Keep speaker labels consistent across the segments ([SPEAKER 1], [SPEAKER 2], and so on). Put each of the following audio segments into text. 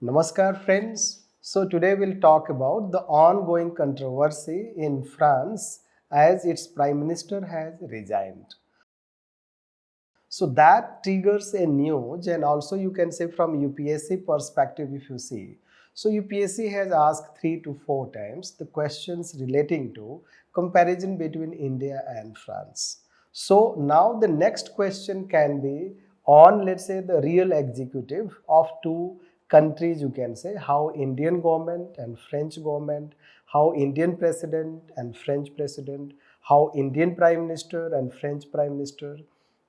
[SPEAKER 1] Namaskar friends. So today we'll talk about the ongoing controversy in France as its Prime Minister has resigned. So that triggers a news, and also you can say from UPSC perspective if you see. So UPSC has asked 3 to 4 times the questions relating to comparison between India and France. So now the next question can be on, let's say, the real executive of two countries, you can say, how Indian government and French government, how Indian president and French president, how Indian prime minister and French prime minister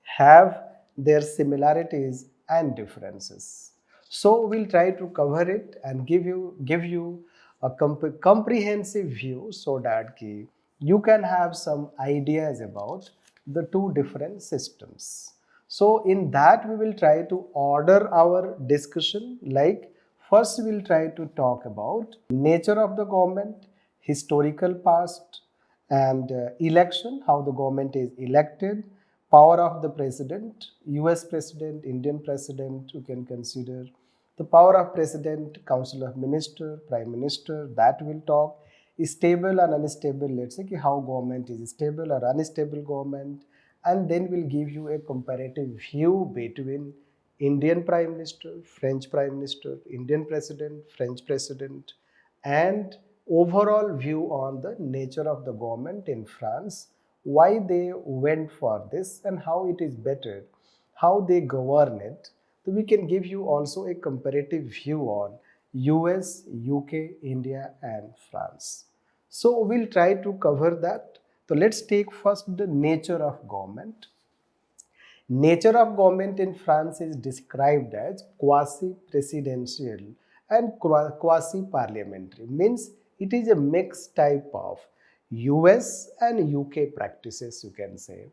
[SPEAKER 1] have their similarities and differences. So we'll try to cover it and give you a comprehensive view so that you can have some ideas about the two different systems. So in that we will try to order our discussion, like first we'll try to talk about nature of the government, historical past, and election, how the government is elected, power of the president, US president, Indian president, you can consider the power of president, council of minister, prime minister, that will talk, stable and unstable, let's say how government is stable or unstable government, and then we'll give you a comparative view between Indian prime minister, French prime minister, Indian president, French president, and overall view on the nature of the government in France, why they went for this and how it is better, how they govern it. So we can give you also a comparative view on US, UK, India and France. So we'll try to cover that. So let's take first the nature of government. Nature of government in France is described as quasi-presidential and quasi-parliamentary. Means it is a mixed type of US and UK practices, you can say.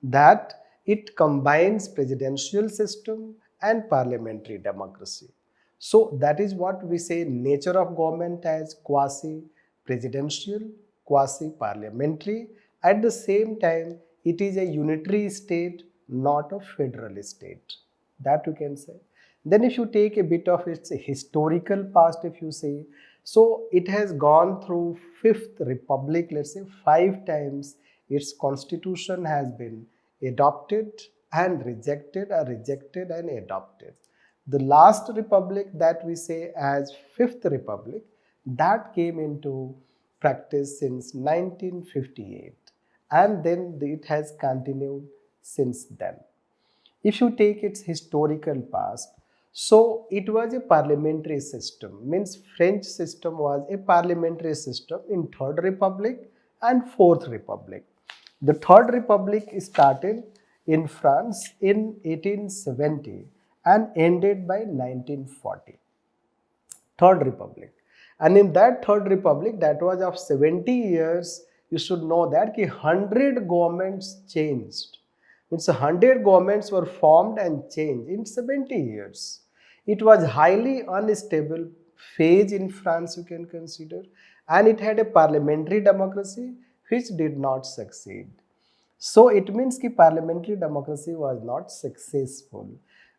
[SPEAKER 1] That it combines presidential system and parliamentary democracy. So that is what we say nature of government as quasi-presidential, quasi-parliamentary. At the same time, it is a unitary state, not a federal state. That you can say. Then if you take a bit of its historical past, if you say, so it has gone through Fifth Republic, let's say 5 times its constitution has been adopted and rejected, or rejected and adopted. The last republic that we say as Fifth Republic, that came into practice since 1958, and then it has continued since then. If you take its historical past, so it was a parliamentary system, means French system was a parliamentary system in Third Republic and Fourth Republic. The Third Republic started in France in 1870 and ended by 1940. Third Republic. And in that Third Republic, that was of 70 years, you should know that 100 governments changed. Means 100 governments were formed and changed in 70 years. It was highly unstable phase in France, you can consider, and it had a parliamentary democracy which did not succeed. So it means that parliamentary democracy was not successful.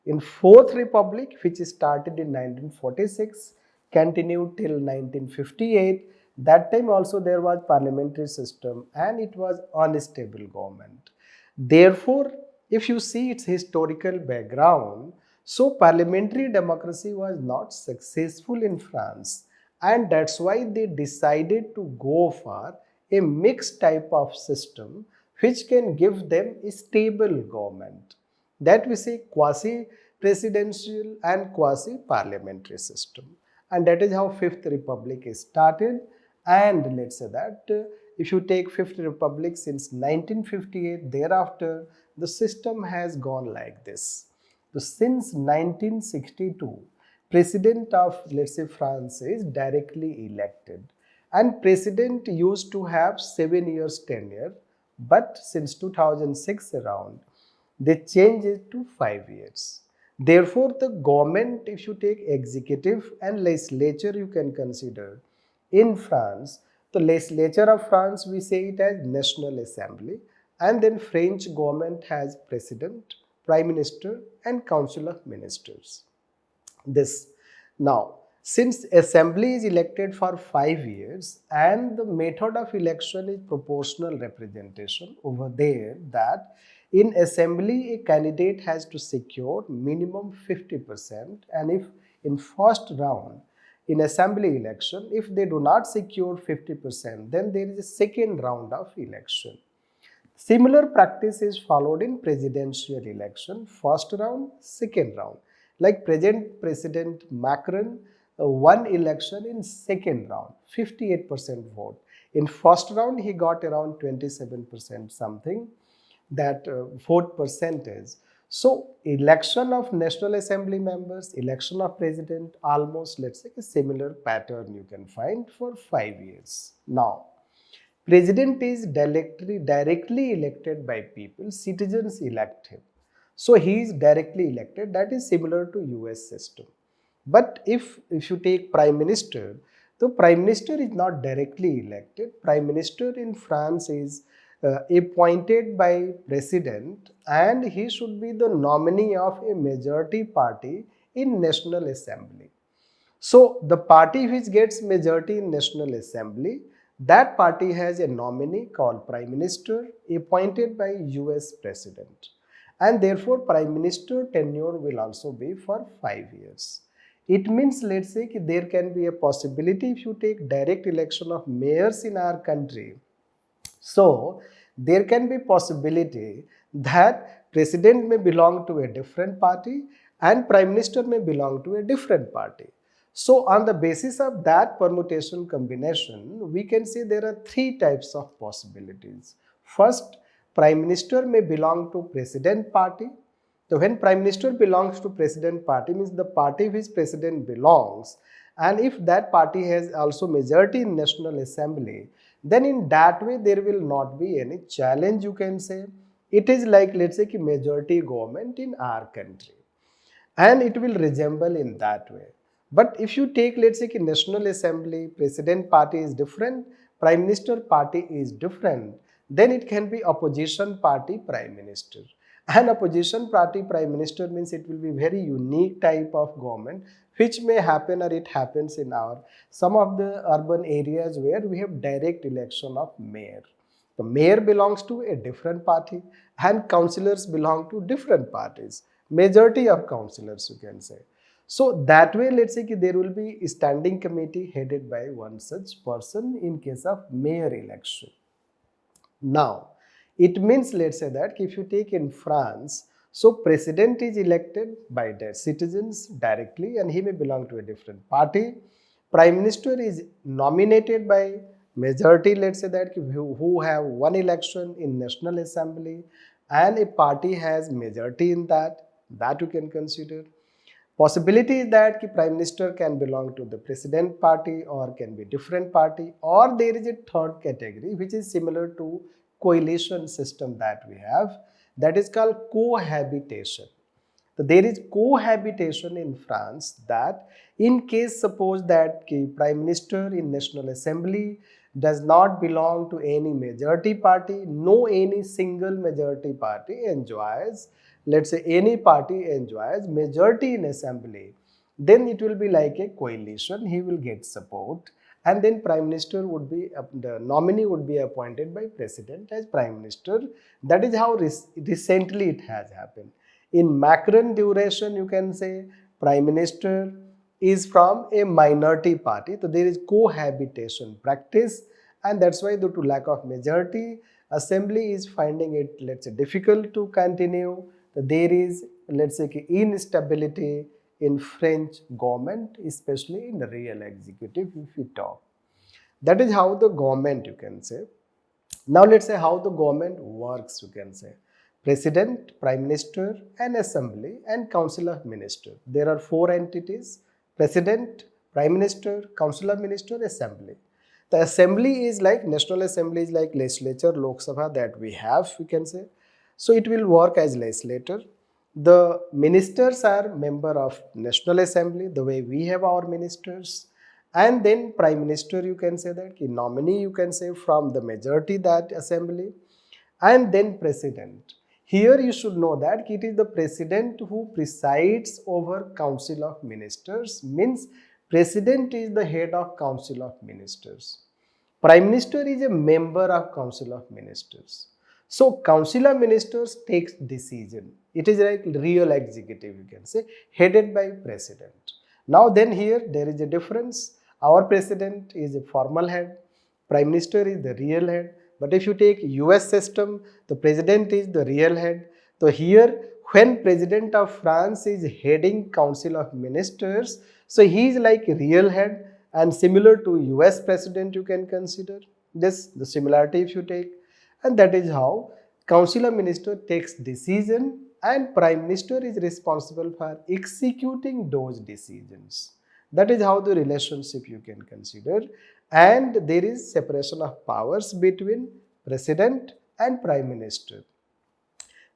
[SPEAKER 1] In Fourth Republic, which started in 1946, continued till 1958, that time also there was parliamentary system and it was unstable government. Therefore, if you see its historical background, so parliamentary democracy was not successful in France, and that's why they decided to go for a mixed type of system which can give them a stable government. That we say quasi-presidential and quasi-parliamentary system. And that is how Fifth Republic is started. And let's say that if you take Fifth Republic since 1958, thereafter the system has gone like this. So since 1962, president of, let's say, France is directly elected, and president used to have 7 years tenure, but since 2006 around, they changed it to 5 years. Therefore, the government, if you take executive and legislature, you can consider in France, the legislature of France, we say it as National Assembly, and then French government has president, prime minister, and council of ministers. This now, Since assembly is elected for 5 years and the method of election is proportional representation over there, that in assembly a candidate has to secure minimum 50%, and if in first round in assembly election if they do not secure 50%, then there is a second round of election. Similar practice is followed in presidential election, first round, second round. Like present President Macron won election in second round, 58% vote. In first round, he got around 27% something, that vote percentage. So election of National Assembly members, election of president, almost let's say a similar pattern you can find for 5 years. Now, President is directly elected by people, citizens elect him. So he is directly elected, that is similar to US system. But if you take Prime Minister, the Prime Minister is not directly elected. Prime Minister in France is appointed by President, and he should be the nominee of a majority party in National Assembly. So the party which gets majority in National Assembly, that party has a nominee called Prime Minister appointed by US President. And therefore Prime Minister tenure will also be for 5 years. It means, let's say, there can be a possibility if you take direct election of mayors in our country. So there can be possibility that president may belong to a different party and prime minister may belong to a different party. So on the basis of that permutation combination, we can say there are three types of possibilities. First, prime minister may belong to president party. So when prime minister belongs to president party, means the party which president belongs, and if that party has also majority in National Assembly, then in that way there will not be any challenge, you can say. It is like, let's say, majority government in our country, and it will resemble in that way. But if you take, let's say, National Assembly, president party is different, prime minister party is different, then it can be opposition party prime minister. And opposition party prime minister means it will be very unique type of government which may happen, or it happens in our some of the urban areas where we have direct election of mayor. The mayor belongs to a different party and councillors belong to different parties. Majority of councillors, you can say. So that way, let's say there will be a standing committee headed by one such person in case of mayor election. Now, it means, let's say, that if you take in France, so president is elected by the citizens directly and he may belong to a different party. Prime minister is nominated by majority, let's say, that who have one election in National Assembly, and a party has majority in that you can consider. Possibility is that the prime minister can belong to the president party or can be different party, or there is a third category which is similar to coalition system that we have, that is called cohabitation. So there is cohabitation in France, that in case suppose that the prime minister in National Assembly does not belong to any majority party, no any single majority party enjoys, let's say any party enjoys majority in assembly, then it will be like a coalition, he will get support, and then prime minister would be, the nominee would be appointed by president as prime minister. That is how recently it has happened. In Macron duration, you can say prime minister is from a minority party, so there is cohabitation practice, and that's why due to lack of majority, assembly is finding it, let's say, difficult to continue. There is, let's say, instability in French government, especially in the real executive if we talk. That is how the government, you can say. Now let's say how the government works, you can say. President, Prime Minister and Assembly and Council of Ministers. There are four entities: President, Prime Minister, Council of Ministers, Assembly. The Assembly is like, National Assembly is like legislature, Lok Sabha that we have, you can say. So it will work as legislator. The ministers are member of National Assembly, the way we have our ministers. And then Prime Minister, you can say that, nominee, you can say, from the majority that assembly. And then President. Here you should know that it is the President who presides over Council of Ministers, means President is the head of Council of Ministers. Prime Minister is a member of Council of Ministers. So Council of Ministers takes decision. It is like real executive, you can say, headed by President. Now then here there is a difference. Our President is a formal head. Prime Minister is the real head. But if you take US system, the President is the real head. So here when President of France is heading Council of Ministers, so he is like a real head, and similar to US President you can consider this, the similarity if you take, and that is how Council of Ministers takes decision and Prime Minister is responsible for executing those decisions. That is how the relationship you can consider, and there is separation of powers between President and Prime Minister.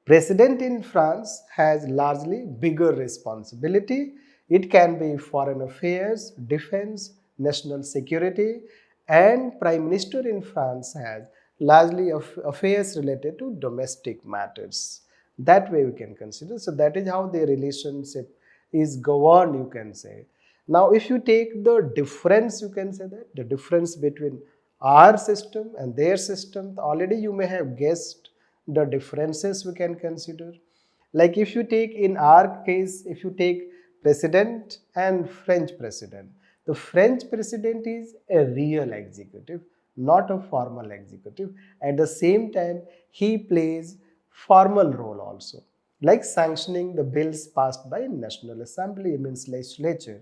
[SPEAKER 1] President in France has largely bigger responsibility. It can be foreign affairs, defense, national security, and Prime Minister in France has largely affairs related to domestic matters. That way we can consider. So that is how their relationship is governed, you can say. Now if you take the difference, you can say that the difference between our system and their system, already you may have guessed the differences we can consider. Like if you take in our case, if you take President and French President, the French President is a real executive, not a formal executive. At the same time, he plays formal role also, like sanctioning the bills passed by National Assembly, means legislature.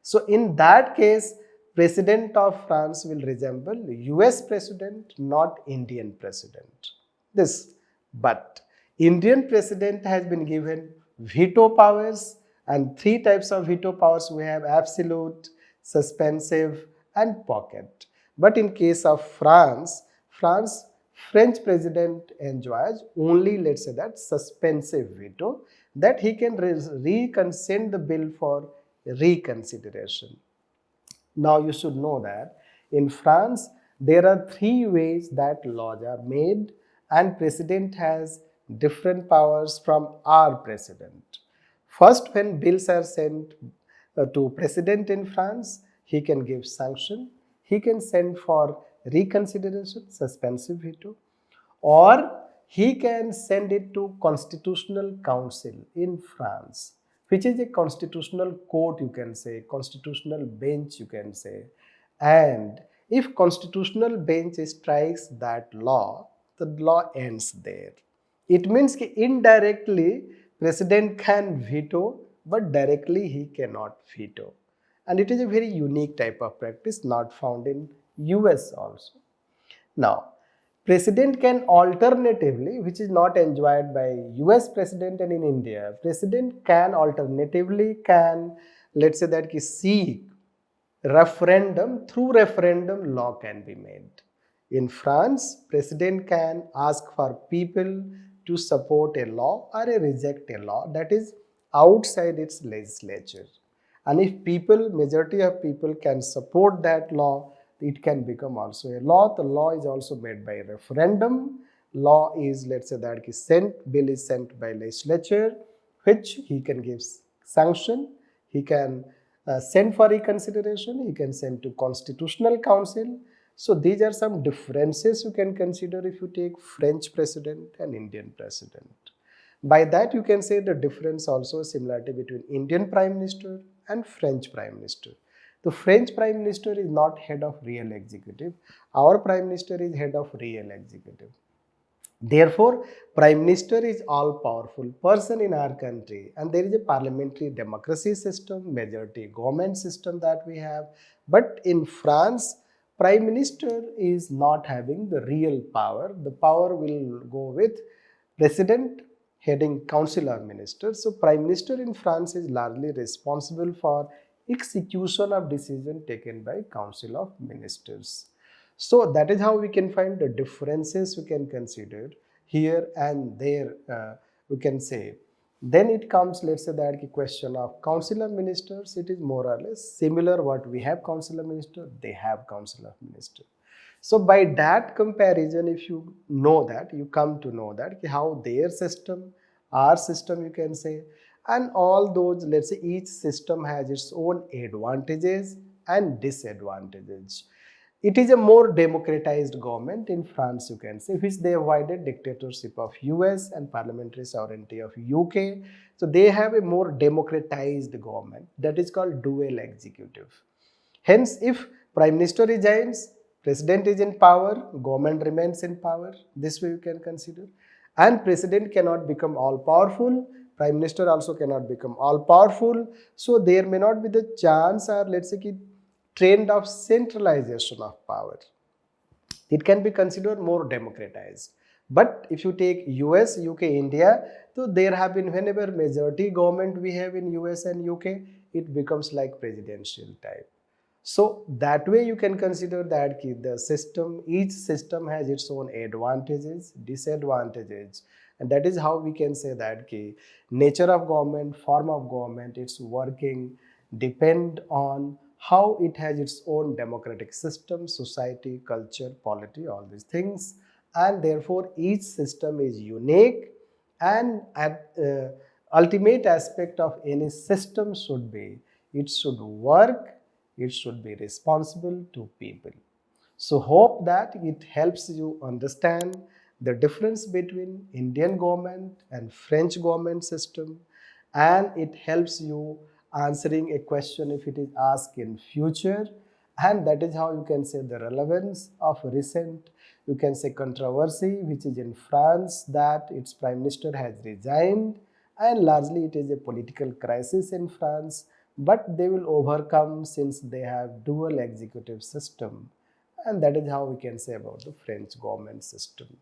[SPEAKER 1] So in that case, President of France will resemble US President, not Indian President. This, but Indian President has been given veto powers, and three types of veto powers we have: absolute, suspensive, and pocket. But in case of France, French President enjoys only, let's say that, suspensive veto, that he can reconsent the bill for reconsideration. Now you should know that in France there are three ways that laws are made, and President has different powers from our President. First, when bills are sent to President in France, he can give sanction, he can send for reconsideration, suspensive veto, or he can send it to Constitutional Council in France, which is a constitutional court, you can say, constitutional bench, you can say. And if constitutional bench strikes that law, the law ends there. It means that indirectly President can veto, but directly he cannot veto. And it is a very unique type of practice not found in US also. Now, President can alternatively, which is not enjoyed by US President and in India, President can alternatively let's say that seek referendum. Through referendum law can be made. In France, President can ask for people to support a law or reject a law that is outside its legislature. And if majority of people can support that law, it can become also a law. The law is also made by referendum. Law is, let's say that bill is sent by legislature, which he can give sanction, he can send for reconsideration, he can send to Constitutional Council. So these are some differences you can consider if you take French President and Indian President. By that you can say the difference also similarity between Indian Prime Minister and French Prime Minister. The French Prime Minister is not head of real executive. Our Prime Minister is head of real executive. Therefore, Prime Minister is all-powerful person in our country, and there is a parliamentary democracy system, majority government system that we have. But in France, Prime Minister is not having the real power. The power will go with President heading Council of Ministers. So Prime Minister in France is largely responsible for execution of decision taken by Council of Ministers. So that is how we can find the differences we can consider here and there, we can say. Then it comes, let's say that the question of Council of Ministers, it is more or less similar. What we have Council of Ministers, they have Council of Ministers. So by that comparison, if you know that, you come to know that how their system, our system, you can say, and all those, let's say each system has its own advantages and disadvantages. It is a more democratized government in France, you can say, which they avoided dictatorship of US and parliamentary sovereignty of UK. So they have a more democratized government that is called dual executive. Hence, if Prime Minister resigns, President is in power, government remains in power. This way you can consider. And President cannot become all powerful, Prime Minister also cannot become all powerful. So there may not be the chance, or let's say trend of centralization of power. It can be considered more democratized. But if you take US, UK, India, so there have been, whenever majority government we have in US and UK, it becomes like presidential type. So that way you can consider that the system, each system has its own advantages, disadvantages, and that is how we can say that nature of government, form of government, its working depend on how it has its own democratic system, society, culture, polity, all these things, and therefore each system is unique, and at ultimate aspect of any system should be it should work, it should be responsible to people. So hope that it helps you understand the difference between Indian government and French government system, and it helps you answering a question if it is asked in future. And that is how you can say the relevance of recent, you can say, controversy which is in France, that its prime minister has resigned, and largely it is a political crisis in France, but they will overcome since they have dual executive system, and that is how we can say about the French government system.